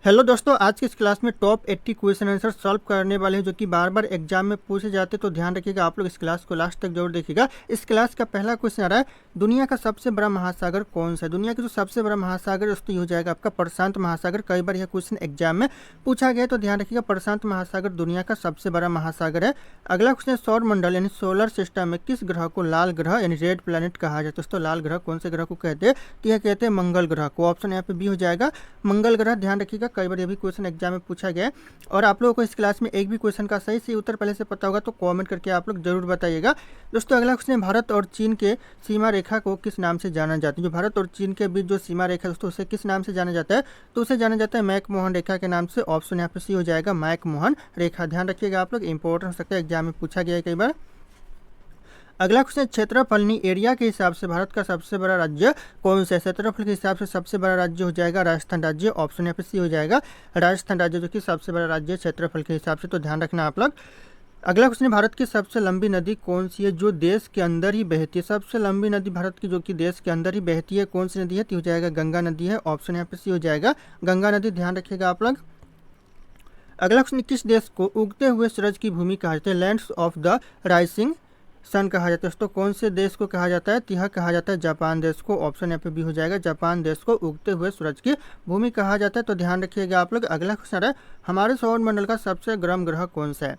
Hello दोस्तों, आज की इस क्लास में टॉप 80 क्वेश्चन आंसर सॉल्व करने वाले हैं जो कि बार बार एग्जाम में पूछे जाते हैं। तो ध्यान रखिएगा, आप लोग इस क्लास को लास्ट तक जरूर देखिएगा। इस क्लास का पहला क्वेश्चन आ रहा है, दुनिया का सबसे बड़ा महासागर कौन सा है। दुनिया का जो सबसे बड़ा महासागर दोस्तों ये हो जाएगा आपका प्रशांत महासागर। कई बार यह क्वेश्चन एग्जाम में पूछा गया है, तो ध्यान रखिएगा प्रशांत महासागर दुनिया का सबसे बड़ा महासागर है। अगला क्वेश्चन है, सौर मंडल यानी सोलर सिस्टम में किस ग्रह को लाल ग्रह यानी रेड प्लैनेट कहा जाता है। दोस्तों लाल ग्रह कौन से ग्रह को कहते हैं, तो यह कहते हैं मंगल ग्रह को। ऑप्शन यहाँ पे बी हो जाएगा मंगल ग्रह। ध्यान रखिएगा, कई बार यह भी क्वेश्चन एग्जाम में पूछा गया है। और आप लोगों को इस क्लास में एक भी क्वेश्चन का सही उत्तर पहले से पता होगा तो कमेंट करके आप लोग जरूर बताइएगा। दोस्तों अगला क्वेश्चन है, भारत और चीन के सीमा रेखा को किस नाम से जाना जाता है। जो भारत और चीन के बीच जो सीमा रेखा है दोस्तों उसे किस नाम से जाना जाता है, तो उसे जाना जाता है मैक-मोहन रेखा के नाम से। ऑप्शन यहाँ पे सी हो जाएगा मैक-मोहन रेखा। ध्यान रखिएगा, आप लोग इंपॉर्टेंट हो सकता है, एग्जाम में पूछा गया है कई बार। अगला क्वेश्चन, क्षेत्रफल एरिया के हिसाब से भारत का सबसे बड़ा राज्य कौन सा है। क्षेत्रफल के हिसाब से सबसे बड़ा राज्य हो जाएगा राजस्थान राज्य। ऑप्शन यहाँ पे सी हो जाएगा राजस्थान राज्य, जो कि सबसे बड़ा राज्य है क्षेत्रफल के हिसाब से। तो ध्यान रखना आप लोग। अगला क्वेश्चन, भारत की सबसे लंबी नदी कौन सी है जो देश के अंदर ही बहती है। सबसे लंबी नदी भारत की जो कि देश के अंदर ही बहती है, कौन सी नदी है, तो हो जाएगा गंगा नदी है। ऑप्शन यहाँ पे सी हो जाएगा गंगा नदी। ध्यान रखिएगा आप लोग। अगला क्वेश्चन, किस देश को उगते हुए सूरज की भूमि कहा जाता है। Lands of the rising sun कहा जाता है। दोस्तों कौन से देश को कहा जाता है, तो यह कहा जाता है जापान देश को। ऑप्शन यहाँ पे भी हो जाएगा जापान देश को उगते हुए सूरज की भूमि कहा जाता है। तो ध्यान रखिएगा आप लोग। अगला क्वेश्चन है, हमारे सौर मंडल का सबसे गर्म ग्रह कौन सा है।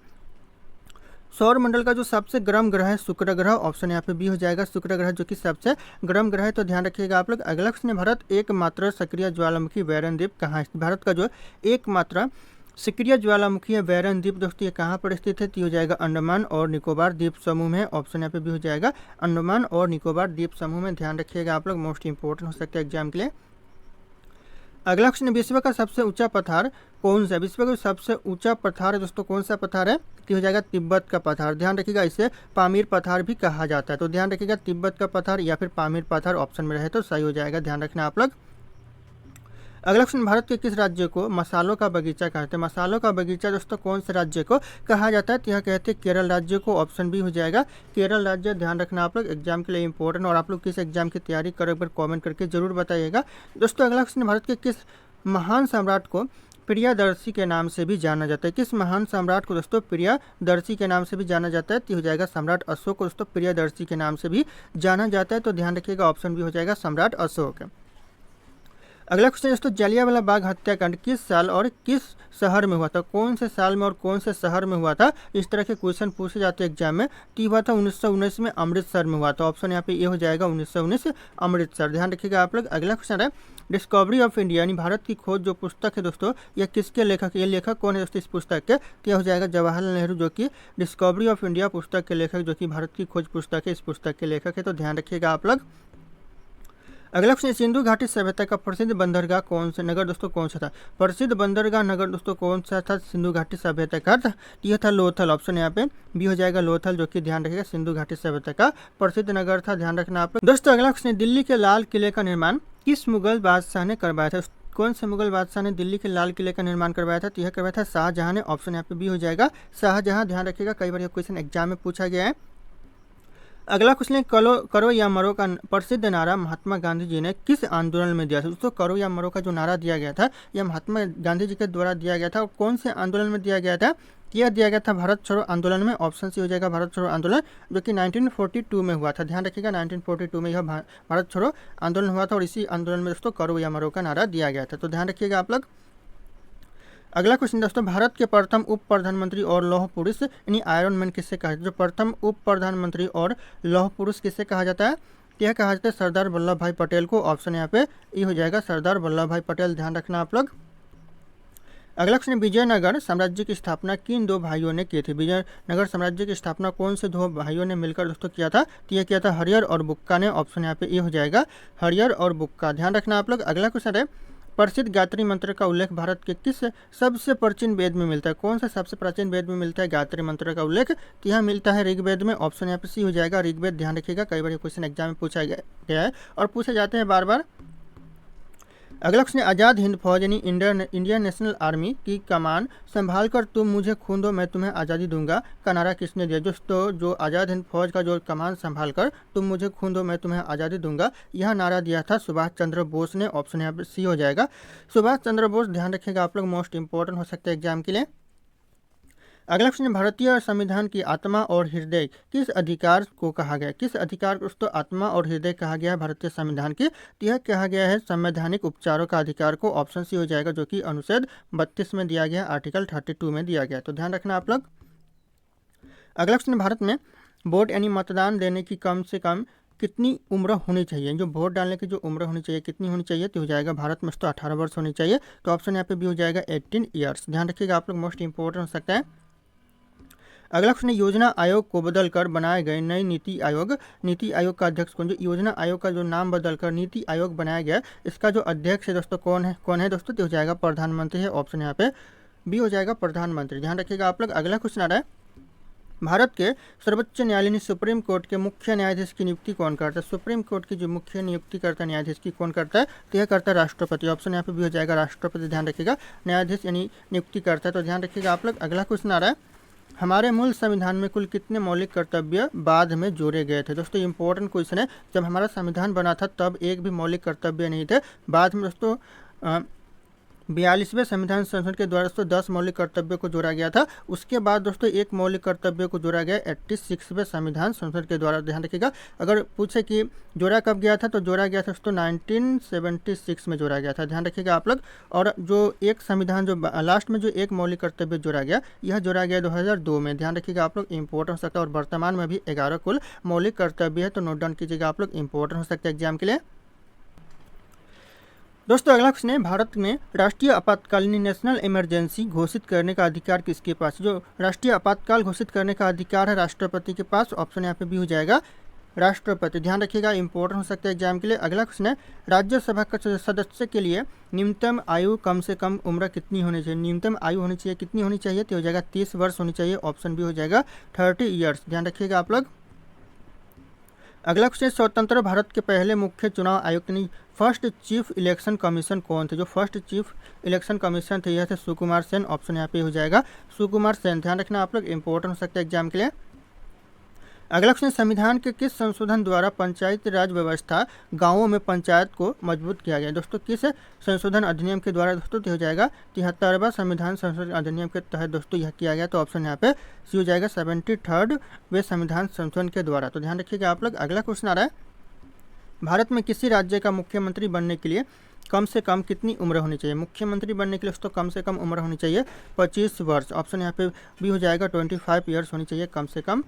सौर मंडल का जो सबसे गर्म ग्रह है शुक्र ग्रह। ऑप्शन यहाँ पे बी हो जाएगा शुक्र ग्रह, जो कि सबसे गर्म ग्रह है। तो ध्यान रखिएगा आप लोग। अगला क्वेश्चन है, भारत एकमात्र सक्रिय ज्वालामुखी वैरन द्वीप कहाँ है। भारत का जो एकमात्र सक्रिय ज्वालामुखी है वैरन द्वीप दोस्तों ये कहाँ पर स्थित है, तो हो जाएगा अंडमान और निकोबार द्वीप समूह में। ऑप्शन यहाँ पे भी हो जाएगा अंडमान और निकोबार द्वीप समूह में। ध्यान रखिएगा आप लोग, मोस्ट इंपॉर्टेंट हो सकता है एग्जाम के लिए। अगला क्वेश्चन, विश्व का सबसे ऊंचा पठार कौन सा है। विश्व का सबसे ऊंचा पठार है दोस्तों कौन सा पठार है, तो हो जाएगा तिब्बत का पठार। ध्यान रखिएगा, इसे पामीर पठार भी कहा जाता है। तो ध्यान रखिएगा, तिब्बत का पठार या फिर पामीर पठार ऑप्शन में रहे तो सही हो जाएगा। ध्यान रखना आप लोग। अगला क्वेश्चन, भारत के किस राज्य को मसालों का बगीचा कहते हैं। मसालों का बगीचा दोस्तों कौन से राज्य को कहा जाता है, तो यह कहते हैं केरल राज्य को। ऑप्शन भी हो जाएगा केरल राज्य। ध्यान रखना आप लोग, एग्जाम के लिए इंपॉर्टेंट। और आप लोग किस एग्जाम की तैयारी करो एक बार कॉमेंट करके जरूर बताइएगा। दोस्तों अगला क्वेश्चन, भारत के किस महान सम्राट को प्रियदर्शी के नाम से भी जाना जाता है। किस महान सम्राट को दोस्तों प्रियदर्शी के नाम से भी जाना जाता है, तो हो जाएगा सम्राट अशोक को दोस्तों प्रियदर्शी के नाम से भी जाना जाता है। तो ध्यान रखिएगा, ऑप्शन भी हो जाएगा सम्राट अशोक। अगला क्वेश्चन दोस्तों, जलियांवाला बाग हत्याकांड किस साल और किस शहर में हुआ था। कौन से साल में और कौन से शहर में हुआ था, इस तरह के क्वेश्चन पूछे जाते हैं एग्जाम में। तो हुआ था 1919 में अमृतसर में हुआ था। ऑप्शन यहाँ पे ये हो जाएगा 1919 अमृतसर। ध्यान रखिएगा आप लोग। अगला क्वेश्चन है, डिस्कवरी ऑफ इंडिया यानी भारत की खोज जो पुस्तक है दोस्तों यह किसके लेखक, ये लेखक कौन है दोस्तों इस पुस्तक के, तो यह हो जाएगा जवाहरलाल नेहरू, जो कि डिस्कवरी ऑफ इंडिया पुस्तक के लेखक, जो कि भारत की खोज पुस्तक है, इस पुस्तक के लेखक है। तो ध्यान रखिएगा आप लोग। अगला क्वेश्चन, सिंधु घाटी सभ्यता का प्रसिद्ध बंदरगाह कौन सा नगर दोस्तों कौन सा था। प्रसिद्ध बंदरगाह नगर दोस्तों कौन सा था सिंधु घाटी सभ्यता का, यह था लोथल। ऑप्शन यहाँ पे भी हो जाएगा लोथल, जो कि ध्यान रखिएगा सिंधु घाटी सभ्यता का प्रसिद्ध नगर था। ध्यान रखना आप लोग। दोस्तों अगला क्वेश्चन, दिल्ली के लाल किले का निर्माण किस मुगल बादशाह ने करवाया था। कौन से मुगल बादशाह ने दिल्ली के लाल किले का निर्माण करवाया था, तो यह करवाया था शाहजहां ने। ऑप्शन यहाँ पे भी हो जाएगा शाहजहां। ध्यान रखिएगा, कई बार यह क्वेश्चन एग्जाम में पूछा गया है। अगला क्वेश्चन है, करो या मरो का प्रसिद्ध नारा महात्मा गांधी जी ने किस आंदोलन में दिया था। दोस्तों करो या मरो का जो नारा दिया गया था यह महात्मा गांधी जी के द्वारा दिया गया था। और कौन से आंदोलन में दिया गया था, यह दिया गया था भारत छोड़ो आंदोलन में। ऑप्शन सी हो जाएगा भारत छोड़ो आंदोलन, जो कि 1942 में हुआ था। ध्यान रखिएगा 1942 में यह भारत छोड़ो आंदोलन हुआ था और इसी आंदोलन में दोस्तों करो या मरो का नारा दिया गया था। तो ध्यान रखिएगा आप लोग। अगला क्वेश्चन दोस्तों, भारत के प्रथम उप प्रधानमंत्री और लौह पुरुष यानी आयरन मैन किससे कहा जाता है। जो प्रथम उप प्रधानमंत्री और लौह पुरुष किससे कहा जाता है, यह कहा जाता है सरदार वल्लभ भाई पटेल को। ऑप्शन यहाँ पे ये हो जाएगा सरदार वल्लभ भाई पटेल। ध्यान रखना आप लोग। अगला क्वेश्चन, विजयनगर साम्राज्य की स्थापना किन दो भाइयों ने की थी। विजयनगर साम्राज्य की स्थापना कौन से दो भाइयों ने मिलकर दोस्तों किया था, तो यह किया था हरियर और बुक्का ने। ऑप्शन यहाँ पे ये हो जाएगा हरियर और बुक्का। ध्यान रखना आप लोग। अगला क्वेश्चन है, प्रसिद्ध गायत्री मंत्र का उल्लेख भारत के किस सबसे प्राचीन वेद में मिलता है। कौन सा सबसे प्राचीन वेद में मिलता है गायत्री मंत्र का उल्लेख, तो यह मिलता है ऋग्वेद में। ऑप्शन यहाँ पे सी हो जाएगा ऋग्वेद। ध्यान रखिएगा, कई बार ये क्वेश्चन एग्जाम में पूछा गया है और पूछे जाते हैं बार बार। अगला क्वेश्चन है, आज़ाद हिंद फौज यानी इंडियन नेशनल आर्मी की कमान संभाल कर तुम मुझे खून दो मैं तुम्हें आज़ादी दूंगा का नारा किसने दिया। दोस्तों जो आज़ाद हिंद फौज का जो कमान संभाल कर तुम मुझे खून दो मैं तुम्हें आज़ादी दूंगा, यह नारा दिया था सुभाष चंद्र बोस ने। ऑप्शन यहाँ पे सी हो जाएगा, सुभाष चंद्र बोस। ध्यान रखिएगा आप लोग, मोस्ट इंपॉर्टेंट हो सकता है एग्जाम के लिए। अगला क्वेश्चन, भारतीय संविधान की आत्मा और हृदय किस अधिकार को कहा गया। किस अधिकार को दोस्तों आत्मा और हृदय कहा गया है भारतीय संविधान की। तो यह कहा गया है संवैधानिक उपचारों का अधिकार को। ऑप्शन सी हो जाएगा, जो कि अनुच्छेद 32 में दिया गया, आर्टिकल 32 में दिया गया। तो ध्यान रखना आप लोग। अगला क्वेश्चन, भारत में वोट यानी मतदान देने की कम से कम कितनी उम्र होनी चाहिए। जो वोट डालने की जो उम्र होनी चाहिए कितनी होनी चाहिए, तो हो जाएगा भारत में तो 18 वर्ष होनी चाहिए। तो ऑप्शन यहाँ पे भी हो जाएगा 18 ईयर्स। ध्यान रखिएगा आप लोग, मोस्ट इंपॉर्टेंट हो सकता है। अगला क्वेश्चन, योजना आयोग को बदलकर बनाए गए नई नीति आयोग। नीति आयोग का अध्यक्ष कौन। जो योजना आयोग का जो नाम बदलकर नीति आयोग बनाया गया, इसका जो अध्यक्ष है दोस्तों कौन है दोस्तों, तो हो जाएगा प्रधानमंत्री है। ऑप्शन यहाँ पे बी हो जाएगा, प्रधानमंत्री। ध्यान रखिएगा आप लोग। अगला क्वेश्चन आ रहा है, भारत के सर्वोच्च न्यायालय सुप्रीम कोर्ट के मुख्य न्यायाधीश की नियुक्ति कौन करता है। सुप्रीम कोर्ट की जो मुख्य नियुक्ति करता है न्यायाधीश की, कौन करता है, तो यह करता है राष्ट्रपति। ऑप्शन यहाँ पे भी हो जाएगा, राष्ट्रपति। ध्यान रखिएगा, न्यायाधीश यानी नियुक्ति करता है। तो ध्यान रखिएगा आप लोग। अगला क्वेश्चन आ रहा है, हमारे मूल संविधान में कुल कितने मौलिक कर्तव्य बाद में जोड़े गए थे। दोस्तों इंपॉर्टेंट क्वेश्चन है, जब हमारा संविधान बना था तब एक भी मौलिक कर्तव्य नहीं थे। बाद में दोस्तों 42वें संविधान संशोधन के द्वारा दोस्तों 10 मौलिक कर्तव्यों को जोड़ा गया था। उसके बाद दोस्तों एक मौलिक कर्तव्य को जोड़ा गया 86वें संविधान संशोधन के द्वारा। ध्यान रखिएगा, अगर पूछे कि जोड़ा कब गया था, तो जोड़ा गया था दोस्तों 1976 में जोड़ा गया था। ध्यान रखिएगा आप लोग। और जो एक संविधान जो लास्ट में जो एक मौलिक कर्तव्य जोड़ा गया, यह जोड़ा गया 2002 में। ध्यान रखिएगा आप लोग, इंपॉर्टेंट हो सकता है। और वर्तमान में भी 11 कुल मौलिक कर्तव्य है, तो नोट डाउन कीजिएगा आप लोग, इंपॉर्टेंट हो सकता है एग्जाम के लिए। दोस्तों अगला क्वेश्चन है, भारत में राष्ट्रीय आपातकालीन नेशनल इमरजेंसी घोषित करने का अधिकार किसके पास। जो राष्ट्रीय आपातकाल घोषित करने का अधिकार है राष्ट्रपति के पास। ऑप्शन यहाँ पे भी हो जाएगा, राष्ट्रपति। ध्यान रखिएगा, इंपॉर्टेंट हो सकता है एग्जाम के लिए। अगला क्वेश्चन है, राज्यसभा के सदस्य के लिए न्यूनतम आयु कम से कम उम्र कितनी होनी चाहिए। न्यूनतम आयु होनी चाहिए कितनी होनी चाहिए, तो हो जाएगा 30 वर्ष होनी चाहिए। ऑप्शन भी हो जाएगा 30 ईयर्स। ध्यान रखिएगा आप लोग। अगला क्वेश्चन, स्वतंत्र भारत के पहले मुख्य चुनाव आयुक्त यानी फर्स्ट चीफ इलेक्शन कमीशन कौन थे। जो फर्स्ट चीफ इलेक्शन कमीशन थे, यह थे सुकुमार सेन। ऑप्शन यहाँ पे हो जाएगा सुकुमार सेन। ध्यान रखना आप लोग, इंपॉर्टेंट हो सकता है एग्जाम के लिए। अगला क्वेश्चन, संविधान के किस संशोधन द्वारा पंचायत राज व्यवस्था गांवों में पंचायत को मजबूत किया गया। दोस्तों किस संशोधन अधिनियम के द्वारा दोस्तों, हो जाएगा 73वां संविधान संशोधन अधिनियम के तहत दोस्तों यह किया गया। तो ऑप्शन यहाँ पे सी हो जाएगा, 73वें संविधान संशोधन के द्वारा। तो ध्यान रखिएगा आप लोग। अगला क्वेश्चन आ रहा है, भारत में किसी राज्य का मुख्यमंत्री बनने के लिए कम से कम कितनी उम्र होनी चाहिए। मुख्यमंत्री बनने के लिए दोस्तों कम से कम उम्र होनी चाहिए 25 वर्ष। ऑप्शन यहाँ पे भी हो जाएगा, 25 ईयर्स होनी चाहिए कम से कम।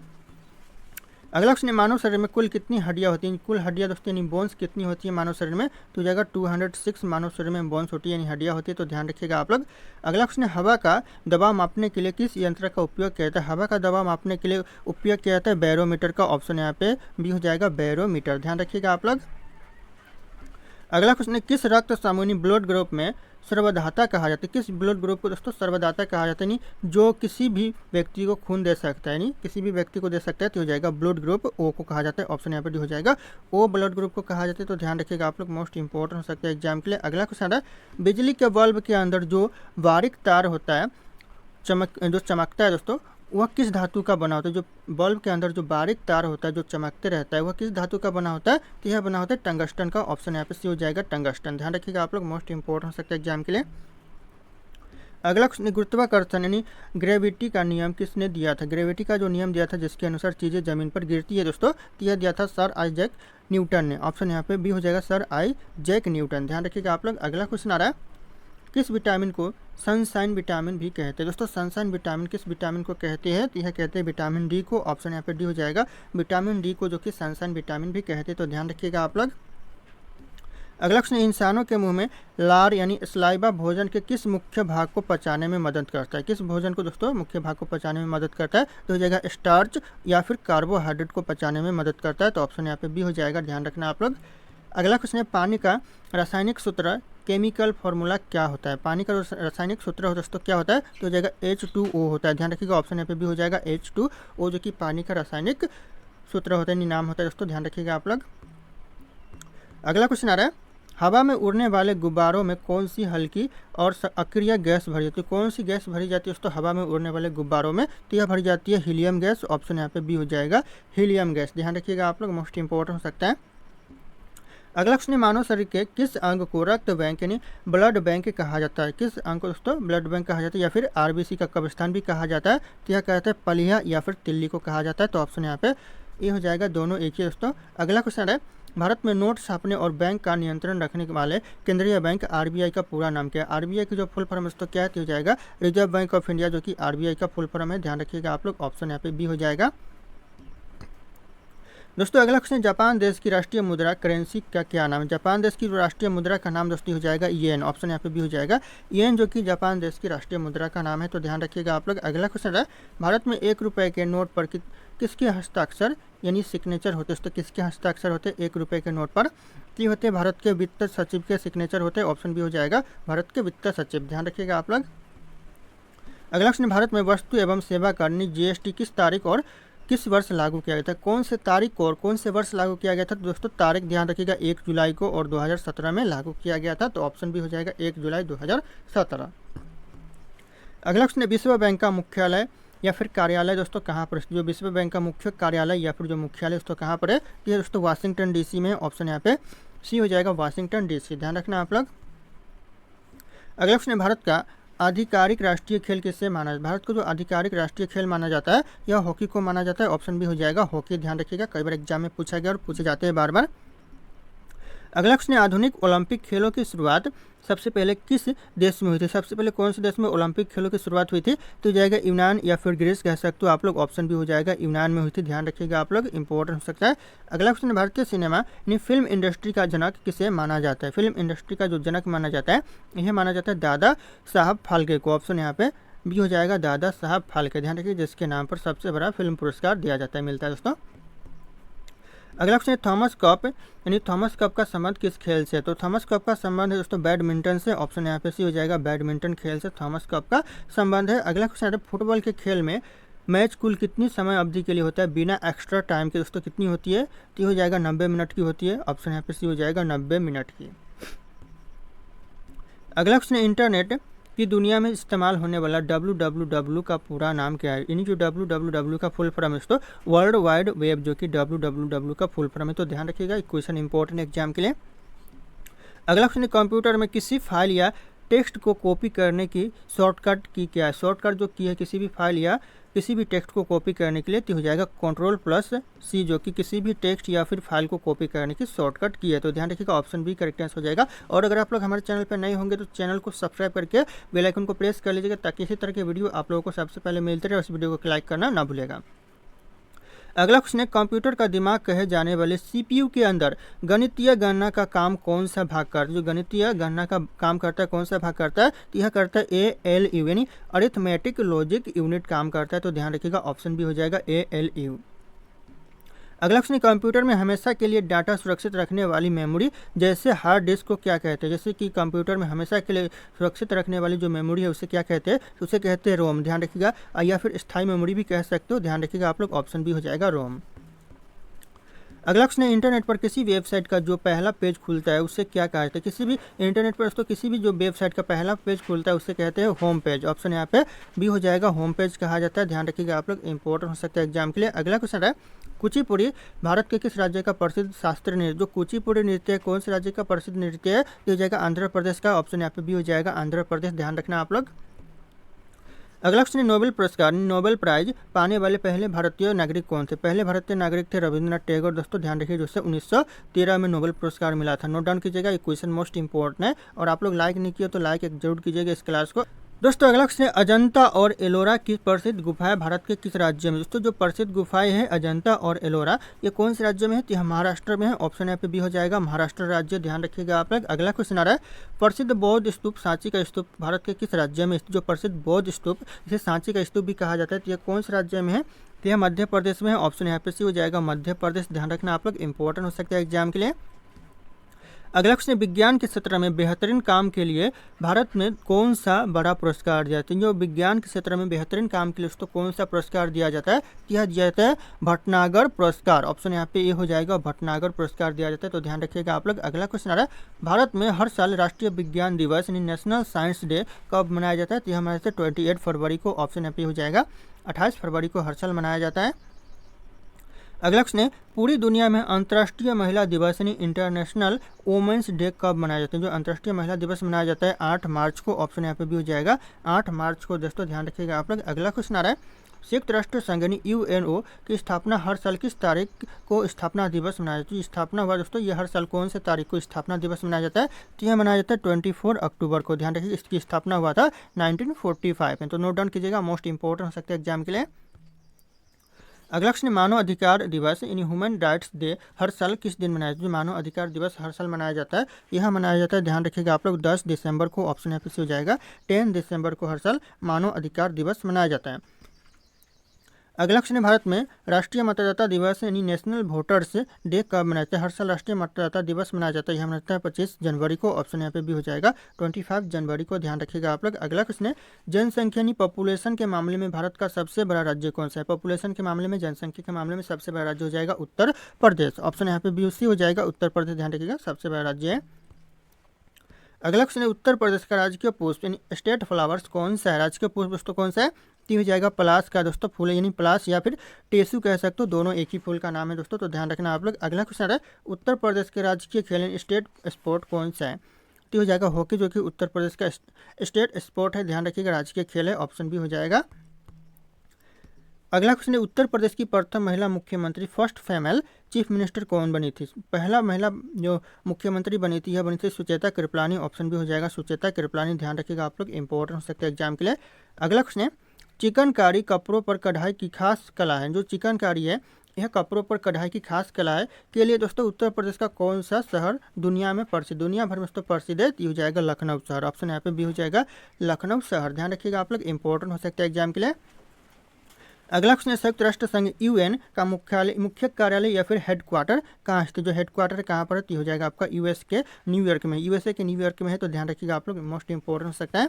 अगला क्वेश्चन, मानव शरीर में कुल कितनी हड्डियाँ होती हैं। कुल हड्डियाँ दोस्तों यानी बोन्स कितनी होती है मानव शरीर में, तो हो जाएगा 206 मानव शरीर में बोन्स होती है यानी हड्डियाँ होती है। तो ध्यान रखिएगा आप लोग। अगला क्वेश्चन, हवा का दबाव मापने के लिए किस यंत्र का उपयोग किया जाता है। हवा का दबाव मापने के लिए उपयोग किया जाता है बैरोमीटर का। ऑप्शन यहाँ पे भी हो जाएगा, बैरोमीटर। ध्यान रखिएगा आप लोग। अगला क्वेश्चन है, किस रक्त समूह ब्लड ग्रुप में सर्वदाता कहा जाता है। किस ब्लड ग्रुप को दोस्तों सर्वदाता कहा जाता है, यानी जो किसी भी व्यक्ति को खून दे सकता है, यानी किसी भी व्यक्ति को दे सकता है, तो हो जाएगा ब्लड ग्रुप ओ को कहा जाता है। ऑप्शन यहाँ पर हो जाएगा ओ ब्लड ग्रुप को कहा जाता है। तो ध्यान रखिएगा आप लोग, मोस्ट इंपॉर्टेंट हो सकता है एग्जाम के लिए। अगला क्वेश्चन है, बिजली के बल्ब के अंदर जो बारीक तार होता है जो चमकता है दोस्तों, वह किस धातु का बना होता है। जो बल्ब के अंदर जो बारीक तार होता है जो चमकते रहता है, वह किस धातु का बना होता है, तो यह बना होता है टंगस्टन का। ऑप्शन यहाँ पे सी हो जाएगा, टंगस्टन। ध्यान रखिएगा आप लोग, मोस्ट इंपॉर्टेंट हो सकता है एग्जाम के लिए। अगला गुरुत्वाकर्षण यानी ग्रेविटी का नियम किसने दिया था। ग्रेविटी का जो नियम दिया था जिसके अनुसार चीज़ें जमीन पर गिरती है दोस्तों, तो यह दिया था सर आइजैक न्यूटन ने। ऑप्शन यहाँ पे भी हो जाएगा, सर आइजैक न्यूटन। ध्यान रखिएगा आप लोग। अगला क्वेश्चन आ रहा है, किस विटामिन को सनशाइन विटामिन भी कहते हैं। दोस्तों सनशाइन विटामिन किस विटामिन को कहते हैं, तो यह कहते हैं विटामिन डी को। ऑप्शन यहाँ पे डी हो जाएगा, विटामिन डी को जो कि सनशाइन विटामिन भी कहते हैं। तो ध्यान रखिएगा आप लोग। अगला क्वेश्चन, इंसानों के मुंह में लार यानी स्लाइवा भोजन के किस मुख्य भाग को पचाने में मदद करता है। किस भोजन को दोस्तों मुख्य भाग को पचाने में मदद करता है, तो हो जाएगा स्टार्च या फिर कार्बोहाइड्रेट को पचाने में मदद करता है। तो ऑप्शन यहाँ पे भी हो जाएगा, ध्यान रखना आप लोग। अगला क्वेश्चन है, पानी का रासायनिक सूत्र केमिकल फार्मूला क्या होता है। पानी का रासायनिक सूत्र हो दोस्तों क्या होता है, तो हो जाएगा H2O होता है। ध्यान रखिएगा, ऑप्शन यहाँ पे भी हो जाएगा H2O, जो कि पानी का रासायनिक सूत्र होता है, नाम होता है दोस्तों। ध्यान रखिएगा आप लोग। अगला क्वेश्चन आ रहा है, हवा में उड़ने वाले गुब्बारों में कौन सी हल्की और अक्रिय गैस भरी जाती है? कौन सी गैस भरी जाती है दोस्तों हवा में उड़ने वाले गुब्बारों में? तो यह भरी जाती है हीलियम गैस। ऑप्शन यहाँ पे बी हो जाएगा हीलियम गैस। ध्यान रखिएगा आप लोग, मोस्ट इंपॉर्टेंट हो सकता है। अगला क्वेश्चन, मानव शरीर के किस अंग को रक्त बैंक यानी ब्लड बैंक कहा जाता है? किस अंग को दोस्तों ब्लड बैंक कहा जाता है या फिर आरबीसी का कब्रिस्तान भी कहा जाता है? तो यह कहते हैं पलिया या फिर तिल्ली को कहा जाता है। तो ऑप्शन यहाँ पे ये हो जाएगा, दोनों एक ही दोस्तों। अगला क्वेश्चन है, भारत में नोट छापने और बैंक का नियंत्रण रखने वाले केंद्रीय बैंक आरबीआई का पूरा नाम क्या है? आरबीआई की जो फुल फॉर्म है दोस्तों क्या है? तो हो जाएगा रिजर्व बैंक ऑफ इंडिया, जो कि आरबीआई का फुल फॉर्म है। ध्यान रखिएगा आप लोग, ऑप्शन यहाँ पे बी हो जाएगा। दोस्तों अगला क्वेश्चन, जापान देश की राष्ट्रीय मुद्रा करेंसी का क्या नाम है? जापान देश की राष्ट्रीय मुद्रा का नाम दोस्तों हो जाएगा येन। ऑप्शन यहाँ पे भी हो जाएगा येन, जो कि जापान देश की राष्ट्रीय मुद्रा का नाम है। तो ध्यान रखिएगा आप लोग। अगला क्वेश्चन है, भारत में 1 रुपये के नोट पर किसके हस्ताक्षर यानी सिग्नेचर होते हैं? तो किसके हस्ताक्षर होते हैं 1 रुपये के नोट पर? ये होते हैं भारत के वित्त सचिव के सिग्नेचर होते हैं। ऑप्शन भी हो जाएगा भारत के वित्त सचिव। ध्यान रखिएगा आप लोग। अगला क्वेश्चन, भारत में वस्तु एवं सेवा कर जीएसटी किस तारीख और किस वर्ष लागू किया गया था? कौन से तारीख को और कौन से वर्ष लागू किया गया था? तो दोस्तों तारीख ध्यान रखिएगा 1 जुलाई को और 2017 में लागू किया गया था। तो ऑप्शन भी हो जाएगा 1 जुलाई 2017। अगला क्वेश्चन, विश्व बैंक का मुख्यालय या फिर कार्यालय दोस्तों कहाँ पर? जो विश्व बैंक का मुख्य कार्यालय या फिर जो मुख्यालय दोस्तों कहाँ पर है? ये दोस्तों वाशिंगटन डीसी में। ऑप्शन यहाँ पे सी हो जाएगा वाशिंगटन डीसी। ध्यान रखना आप लोग। अगला क्वेश्चन, भारत का आधिकारिक राष्ट्रीय खेल किसे माना? भारत को जो आधिकारिक राष्ट्रीय खेल माना जाता है यह हॉकी को माना जाता है। ऑप्शन भी हो जाएगा हॉकी। ध्यान रखिएगा, कई बार एग्जाम में पूछा गया और पूछे जाते हैं बार बार। अगला क्वेश्चन, आधुनिक ओलंपिक खेलों की शुरुआत सबसे पहले किस देश में हुई थी? सबसे पहले कौन से देश में ओलंपिक खेलों की शुरुआत हुई थी? तो जाएगा यूनान या फिर ग्रीस कह सकते हो आप लोग। ऑप्शन भी हो जाएगा यूनान में हुई थी। ध्यान रखिएगा आप लोग, इंपॉर्टेंट हो सकता है। अगला क्वेश्चन, भारतीय सिनेमा यानी फिल्म इंडस्ट्री का जनक किसे माना जाता है? फिल्म इंडस्ट्री का जो जनक माना जाता है यह माना जाता है दादा साहब फाल्के को। ऑप्शन यहाँ पे भी हो जाएगा दादा साहब फाल्के। ध्यान रखिए, जिसके नाम पर सबसे बड़ा फिल्म पुरस्कार दिया जाता है, मिलता है दोस्तों। अगला क्वेश्चन, थॉमस कप यानी थॉमस कप का संबंध किस खेल से? तो थॉमस कप का संबंध है दोस्तों बैडमिंटन से। ऑप्शन यहाँ पे सी हो जाएगा बैडमिंटन खेल से थॉमस कप का संबंध है। अगला क्वेश्चन है, फुटबॉल के खेल में मैच कुल कितनी समय अवधि के लिए होता है बिना एक्स्ट्रा टाइम के? दोस्तों कितनी होती है? तो हो जाएगा 90 मिनट की होती है। ऑप्शन यहाँ पे सी हो जाएगा 90 मिनट की। अगला क्वेश्चन, इंटरनेट की दुनिया में इस्तेमाल होने वाला www का पूरा नाम क्या है? यानी जो www का फुल फॉर्म है तो वर्ल्ड वाइड वेब, जो कि www का फुल फॉर्म है। तो ध्यान रखिएगा, क्वेश्चन इंपॉर्टेंट एग्जाम के लिए। अगला क्वेश्चन, कंप्यूटर में किसी फाइल या टेक्स्ट को कॉपी करने की शॉर्टकट की क्या है? शॉर्टकट जो की है किसी भी फाइल या किसी भी टेक्स्ट को कॉपी करने के लिए तो हो जाएगा Ctrl+C, जो कि किसी भी टेक्स्ट या फिर फाइल को कॉपी करने की शॉर्टकट की है। तो ध्यान रखिएगा, ऑप्शन भी करेक्ट आंसर हो जाएगा। और अगर आप लोग हमारे चैनल पर नए होंगे तो चैनल को सब्सक्राइब करके बेल आइकन को प्रेस कर लीजिएगा, ताकि इसी तरह के वीडियो आप लोगों को सबसे पहले मिलते रहे। उस वीडियो को लाइक करना ना भूलेगा। अगला क्वेश्चन है, कंप्यूटर का दिमाग कहे जाने वाले सीपीयू के अंदर गणितीय गणना का काम कौन सा भाग करता है? जो गणितीय गणना का काम करता है कौन सा भाग करता है? तो यह करता है ALU यानी अरिथमेटिक लॉजिक यूनिट काम करता है। तो ध्यान रखिएगा, ऑप्शन भी हो जाएगा ALU। अगला क्वेश्चन, कंप्यूटर में हमेशा के लिए डाटा सुरक्षित रखने वाली मेमोरी जैसे हार्ड डिस्क को क्या कहते हैं? जैसे कि कंप्यूटर में हमेशा के लिए सुरक्षित रखने वाली जो मेमोरी है उसे क्या कहते हैं? उसे कहते हैं रोम। ध्यान रखिएगा, या फिर स्थायी मेमोरी भी कह सकते हो। ध्यान रखिएगा आप लोग, ऑप्शन भी हो जाएगा रोम। अगला क्वेश्चन है, इंटरनेट पर किसी वेबसाइट का जो पहला पेज खुलता है उसे क्या कहते हैं? किसी भी इंटरनेट पर दोस्तों किसी भी जो वेबसाइट का पहला पेज खुलता है उसे कहते हैं होम पेज। ऑप्शन यहाँ पे भी हो जाएगा होम पेज कहा जाता है। ध्यान रखिएगा आप लोग, इंपॉर्टेंट हो सकता है एग्जाम के लिए। अगला क्वेश्चन है, कुचिपुड़ी भारत के किस राज्य का प्रसिद्ध शास्त्रीय नृत्य? जो कुचिपुड़ी नृत्य है कौन से राज्य का प्रसिद्ध नृत्य है? तो हो जाएगा आंध्र प्रदेश का। ऑप्शन यहाँ पे भी हो जाएगा आंध्र प्रदेश। ध्यान रखना आप लोग। अगला क्वेश्चन, नोबेल पुरस्कार नोबेल प्राइज पाने वाले पहले भारतीय नागरिक कौन थे? पहले भारतीय नागरिक थे रविंद्रनाथ टैगोर। दोस्तों ध्यान रखिए, जिससे 1913 में नोबेल पुरस्कार मिला था। नोट डाउन कीजिएगा, ये क्वेश्चन मोस्ट इंपॉर्टेंट है। और आप लोग लाइक नहीं किया तो लाइक जरूर कीजिएगा इस क्लास को। दोस्तों अगला क्वेश्चन है, अजंता और एलोरा की प्रसिद्ध गुफाएं भारत के किस राज्य में? दोस्तों जो प्रसिद्ध गुफाएं हैं अजंता और एलोरा ये कौन से राज्य में है? तो यह महाराष्ट्र में है। ऑप्शन यहाँ पे भी हो जाएगा महाराष्ट्र राज्य। ध्यान रखिएगा आप लोग। अगला क्वेश्चन आ रहा है, प्रसिद्ध बौद्ध स्तूप सांची का स्तूप भारत के किस राज्य में? जो प्रसिद्ध बौद्ध स्तूप जिसे सांची का स्तूप भी कहा जाता है तो यह कौन से राज्य में है? तो यह मध्य प्रदेश में है। ऑप्शन यहाँ पे सी हो जाएगा मध्य प्रदेश। ध्यान रखना आप लोग, इंपॉर्टेंट हो सकता है एग्जाम के लिए। अगला क्वेश्चन, विज्ञान के क्षेत्र में बेहतरीन काम के लिए भारत में कौन सा बड़ा पुरस्कार दिया जाता है? जो विज्ञान के क्षेत्र में बेहतरीन काम के लिए उसको कौन सा पुरस्कार दिया जाता है? यह दिया जाता है भटनागर पुरस्कार। ऑप्शन यहाँ पे ये हो जाएगा, भटनागर पुरस्कार दिया जाता है। तो ध्यान रखिएगा आप लोग। अगला क्वेश्चन आ रहा है, भारत में हर साल राष्ट्रीय विज्ञान दिवस यानी नेशनल साइंस डे कब मनाया जाता है? तो यह हमारे 28 फरवरी को। ऑप्शन यहाँ पे हो जाएगा 28 फरवरी को हर साल मनाया जाता है। अगला क्वेश्चन है, पूरी दुनिया में अंतर्राष्ट्रीय महिला दिवस यानी इंटरनेशनल वुमेन्स डे कब मनाया जाता है? जो अंतर्राष्ट्रीय महिला दिवस मनाया जाता है 8 मार्च को। ऑप्शन यहाँ पे भी हो जाएगा 8 मार्च को। दोस्तों ध्यान रखिएगा आप लोग। अगला क्वेश्चन आ रहा है, संयुक्त राष्ट्र संघ यानी यूएनओ की स्थापना हर साल किस तारीख को स्थापना दिवस मनाया जाता है? स्थापना हुआ दोस्तों, ये हर साल कौन से तारीख को स्थापना दिवस मनाया जाता है? तो यह मनाया जाता है 24 अक्टूबर को। ध्यान रखिए, इसकी स्थापना हुआ था 1945 में। तो नोट डाउन कीजिएगा, मोस्ट इंपॉर्टेंट हो सकता है एग्जाम के लिए। अगला क्वेश्चन, मानव अधिकार दिवस यानी ह्यूमन राइट्स डे हर साल किस दिन मनाया जाता है? मानव अधिकार दिवस हर साल मनाया जाता है, यह मनाया जाता है, ध्यान रखिएगा आप लोग, 10 दिसंबर को। ऑप्शन यहाँ पे से हो जाएगा 10 दिसंबर को हर साल मानव अधिकार दिवस मनाया जाता है। अगला क्वेश्चन है, भारत में राष्ट्रीय मतदाता दिवस यानी नेशनल वोटर्स डे कब मनाया जाता है? हर साल राष्ट्रीय मतदाता दिवस मनाया जाता है, यह मनाता है 25 जनवरी को। ऑप्शन यहाँ पे भी हो जाएगा 25 जनवरी को। ध्यान रखिएगा आप लोग। अगला क्वेश्चन है, जनसंख्या यानी पॉपुलेशन के मामले में भारत का सबसे बड़ा राज्य कौन सा है? पॉपुलेशन के मामले में, जनसंख्या के मामले में सबसे बड़ा राज्य हो जाएगा उत्तर प्रदेश। ऑप्शन यहाँ पे भी उसी हो जाएगा, उत्तर प्रदेश। ध्यान रखिएगा, सबसे बड़ा राज्य है। अगला क्वेश्चन है, उत्तर प्रदेश का राजकीय पुष्प यानी स्टेट फ्लावर्स कौन सा है? राजकीय पुष्प दोस्तों कौन सा है? तो हो जाएगा पलाश का दोस्तों फूल यानी पलाश या फिर टेसू कह सकते हो, दोनों एक ही फूल का नाम है दोस्तों। तो ध्यान रखना आप लोग। अगला क्वेश्चन है, उत्तर प्रदेश के राजकीय खेल यानी स्टेट स्पोर्ट कौन सा है? तो हो जाएगा हॉकी, जो कि उत्तर प्रदेश का स्टेट स्पोर्ट है। ध्यान रखिएगा, राजकीय खेल है। ऑप्शन भी हो जाएगा। अगला क्वेश्चन है, उत्तर प्रदेश की प्रथम महिला मुख्यमंत्री फर्स्ट फीमेल चीफ मिनिस्टर कौन बनी थी? पहला महिला जो मुख्यमंत्री बनी थी, यह बनी थी सुचेता कृपलानी। ऑप्शन भी हो जाएगा सुचेता कृपलानी। ध्यान रखिएगा आप लोग, इंपॉर्टेंट हो सकता है एग्जाम के लिए। अगला क्वेश्चन है, चिकनकारी कपड़ों पर कढ़ाई की खास कला है। जो चिकनकारी है, यह कपड़ों पर कढ़ाई की खास कला है के लिए दोस्तों उत्तर प्रदेश का कौन सा शहर दुनिया में प्रसिद्ध, दुनिया भर में दोस्तों प्रसिद्ध है? ये हो जाएगा लखनऊ शहर। ऑप्शन यहाँ पे भी हो जाएगा लखनऊ शहर। ध्यान रखिएगा आप लोग, इंपॉर्टेंट हो सकता है एग्जाम के लिए। अगला क्वेश्चन है, संयुक्त राष्ट्र संघ यूएन का मुख्य कार्यालय या फिर हेडक्वार्टर कहाँ है? जो हेडक्वार्टर कहाँ पर है? तो हो जाएगा आपका यूएस के न्यूयॉर्क में। यूएसए के न्यूयॉर्क में है। तो ध्यान रखिएगा आप लोग, मोस्ट इंपॉर्टेंट हो सकता है।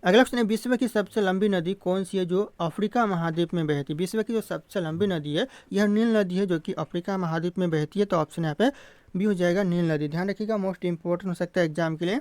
अगला क्वेश्चन है, विश्व की सबसे लंबी नदी कौन सी है जो अफ्रीका महाद्वीप में बहती है? विश्व की जो सबसे लंबी नदी है, यह नील नदी है, जो कि अफ्रीका महाद्वीप में बहती है। तो ऑप्शन यहाँ पे भी हो जाएगा नील नदी। ध्यान रखिएगा, मोस्ट इंपॉर्टेंट हो सकता है एग्जाम के लिए।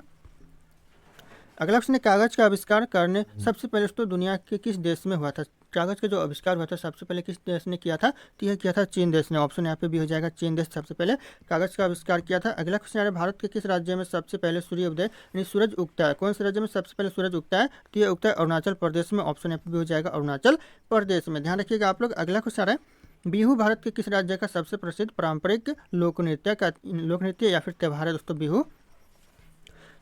अगला क्वेश्चन है, कागज का आविष्कार करने सबसे पहले तो दुनिया के किस देश में हुआ था? कागज का जो आविष्कार हुआ था सबसे पहले किस देश ने किया था? तो यह किया था चीन देश ने। ऑप्शन यहाँ पे भी हो जाएगा, चीन देश सबसे पहले कागज का आविष्कार किया था। अगला क्वेश्चन है, भारत के किस राज्य में सबसे पहले सूर्य उदय यानी सूरज उगता है? कौन से राज्य में सबसे पहले सूरज उगता है? तो यह उगता है अरुणाचल प्रदेश में। ऑप्शन यहाँ पे भी हो जाएगा अरुणाचल प्रदेश में। ध्यान रखिएगा आप लोग। अगला क्वेश्चन है, बिहू भारत के किस राज्य का सबसे प्रसिद्ध पारंपरिक लोकनृत्य या फिर त्यौहार है दोस्तों? बिहू।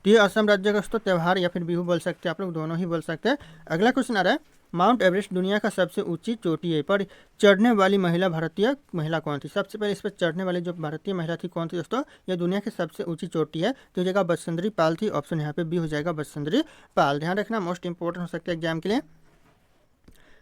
तो ये असम राज्य का दोस्तों त्यौहार या फिर बिहू बोल सकते हैं आप लोग, दोनों ही बोल सकते हैं। अगला क्वेश्चन आ रहा है, माउंट एवरेस्ट दुनिया का सबसे ऊंची चोटी है, पर चढ़ने वाली भारतीय महिला कौन थी? सबसे पहले इस पर चढ़ने वाली जो भारतीय महिला थी कौन थी दोस्तों? यह दुनिया की सबसे ऊंची चोटी है। तो जगह बचेंद्री पाल थी। ऑप्शन यहाँ पे भी हो जाएगा बचेंद्री पाल। ध्यान रखना, मोस्ट इंपॉर्टेंट हो सकता है एग्जाम के लिए।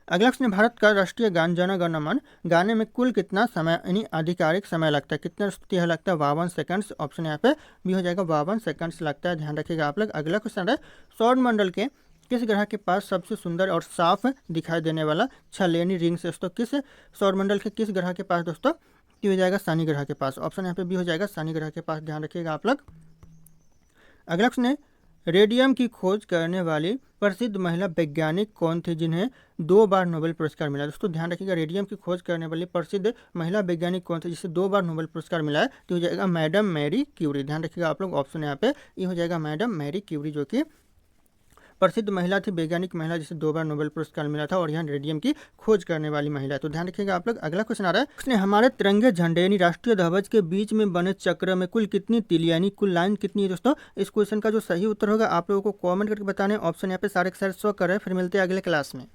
अगला क्वेश्चन, भारत का राष्ट्रीय गान जन गण मन गाने में कुल कितना समय यानी आधिकारिक समय लगता है? कितना यह लगता है? 52 सेकंड्स। ऑप्शन यहाँ पे भी हो जाएगा 52 सेकंड्स लगता है। ध्यान रखिएगा आप लोग। अगला क्वेश्चन है, सौरमंडल के किस ग्रह के पास सबसे सुंदर और साफ दिखाई देने वाला छल यानी रिंग्स दोस्तों? किस सौरमंडल के किस ग्रह के पास दोस्तों? हो जाएगा शनि ग्रह के पास। ऑप्शन यहाँ पे भी हो जाएगा शनि ग्रह के पास। ध्यान रखिएगा आप लोग। अगला क्वेश्चन है, रेडियम की खोज करने वाली प्रसिद्ध महिला वैज्ञानिक कौन थी जिन्हें 2 बार नोबेल पुरस्कार मिला? दोस्तों ध्यान रखिएगा, रेडियम की खोज करने वाली प्रसिद्ध महिला वैज्ञानिक कौन थी जिसे 2 बार नोबेल पुरस्कार मिला है? तो हो जाएगा मैडम मैरी क्यूरी। ध्यान रखिएगा आप लोग, ऑप्शन यहाँ पे ये हो जाएगा मैडम मैरी क्यूरी, जो कि प्रसिद्ध महिला थी, वैज्ञानिक महिला जिसे 2 बार नोबेल पुरस्कार मिला था और यहाँ रेडियम की खोज करने वाली महिला है। तो ध्यान रखिएगा आप लोग। अगला क्वेश्चन आ रहा है, उसने हमारे तिरंगे झंडे यानी राष्ट्रीय ध्वज के बीच में बने चक्र में कुल कितनी तिलियां यानी कुल लाइन कितनी है दोस्तों? इस क्वेश्चन का जो सही उत्तर होगा आप लोगों को कॉमेंट करके बताने। ऑप्शन यहाँ पे सारे शो कर रहे हैं। फिर मिलते हैं अगले क्लास में।